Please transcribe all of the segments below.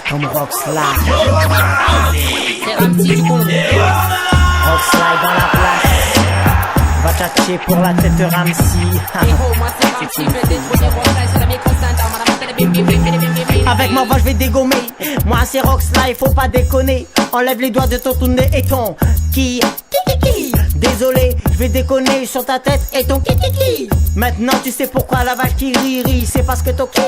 comme Rockslide. C'est Ramsey du Congo. Rockslide dans la place. Va tchatcher pour la tête Ramsey. Moi c'est Ramsey, je vais détruire Rockslide sur la micro-center. Avec ma voix je vais dégommer. Moi c'est Rockslide, faut pas déconner. Enlève les doigts de ton tourné et ton ki. Désolé, je vais déconner sur ta tête et ton ki. Maintenant tu sais pourquoi la vache qui rit. C'est parce que ton ki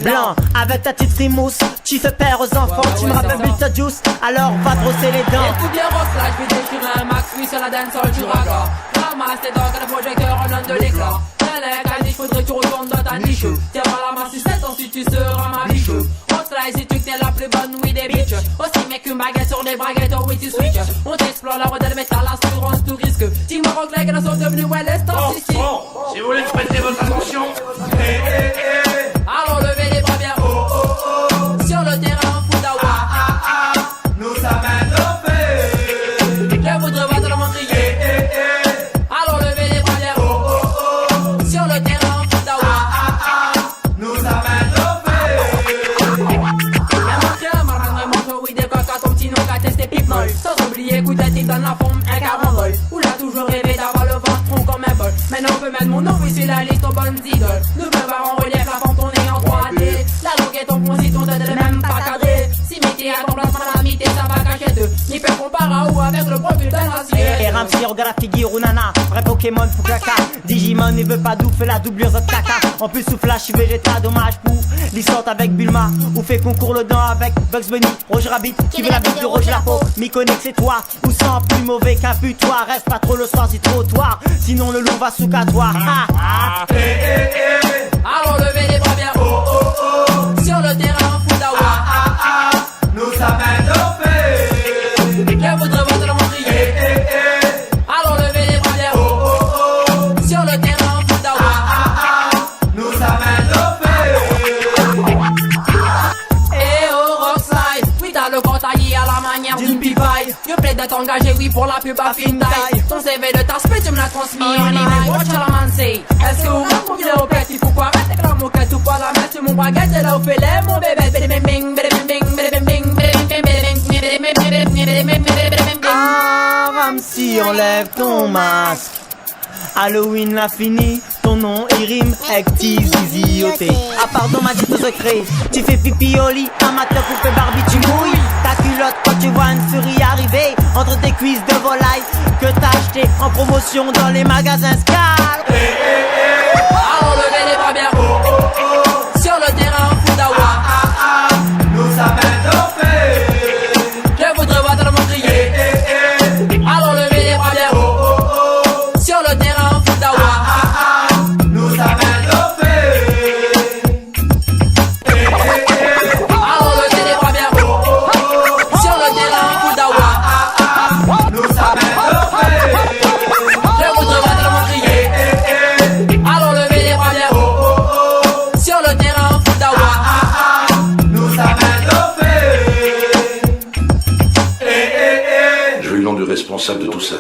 blanc, avec ta petite frimousse, tu fais peur aux enfants, tu me rappelles Bill ta juice, alors va brosser les dents. Écoute bien Rockslide, je vais déchirer un max, oui sur la dancehall du raga. Ramasse tes dents, le projecteur en donne de l'éclat. Quasi, faudrait que tu retournes dans ta niche. Tiens pas la main sur cette, ensuite tu seras ma biche. Rockslide, si tu que t'es la plus bonne, oui des bitches. Aussi mec qu'une baguette sur des braguettes, oh oui tu switch. On t'explore la route de métal, l'assurance, tout risque. Dis-moi Rockslide, qu'elles sont devenues well establishées. Bon, si vous voulez prêter votre attention. Alors levez les bras bien haut, sur le terrain Foudawa. Nous sommes dopés. Je voudrais voir tout le monde crier. Alors levez les bras bien haut, sur le terrain Foudawa. Nous sommes dopés. Un manche, oui des coca, ton petit nom qu'a testé Pipmol. Sans oublier coup de tête dans la forme, un carambole. Où l'a toujours rêvé d'avoir le ventre rond comme un bol. Maintenant on peut mettre mon nom, oui sur la liste aux bonnes idoles. Nous pouvons voir en relief la forme tournée en 3D. La longue est ton concis, ton tête n'est même pas cadré. Si mettez à ton placement la mité, ça va cacher deux. Ni peur compara ou avec le profil d'un acier. Et Ramsey regarde la figure ou nana. Vrai Pokémon pour caca. Digimon il veut pas d'où fait la doublure de caca. En plus sous Flash je suis végétal, dommage pour l'histoire avec Bulma. Ou fait concours le dent avec Bugs Bunny. Roger Rabbit qui veut la bite de Roger Lapo. Myconique c'est toi ou sans plus mauvais qu'un putoir. Reste pas trop le soir si trottoir. Sinon le loup va sous catoire. Alors levez les bras bien haut, sur le terrain Foudawa. Nous sommes dopés. Je voudrais voir tout le monde crier. Alors levez les bras bien haut, sur le terrain Foudawa. Nous sommes dopés. Eh oh Rockslide, oui t'as le corps taillé à la manière d'une pipaille. Je plaide d'être engagé, oui pour la pub à fine taille. Ton CV de ta spé, tu me l'as transmis en email. Watch la man say. Est-ce que vous m'avez convié au petit? Pourquoi arrêter que la moquette ou pas la mettre sur mon baguette? Et là où fait les mon bébé. Ah Ramsey enlève ton masque. Halloween l'a fini, ton nom il rime active zizioté. Ah pardon ma petite secret, tu fais pipi au lit, amateur poupée Barbie tu mouilles ta culotte quand tu vois une souris arriver entre tes cuisses de volaille que t'as acheté en promotion dans les magasins Scal. Alors levez les bras bien haut, sur le terrain Foudawa. Nous sommes dopés. Je voudrais voir tout le monde crier. Alors levez les bras bien haut, sur le terrain Foudawa. Nous sommes dopés. Alors levez les bras bien haut, sur le terrain Foudawa. Nous sommes dopés. Je voudrais voir tout le monde crier. Alors levez les bras bien haut, sur le terrain Foudawa. Nous sommes dopés. Je veux le nom du responsable de tout ça.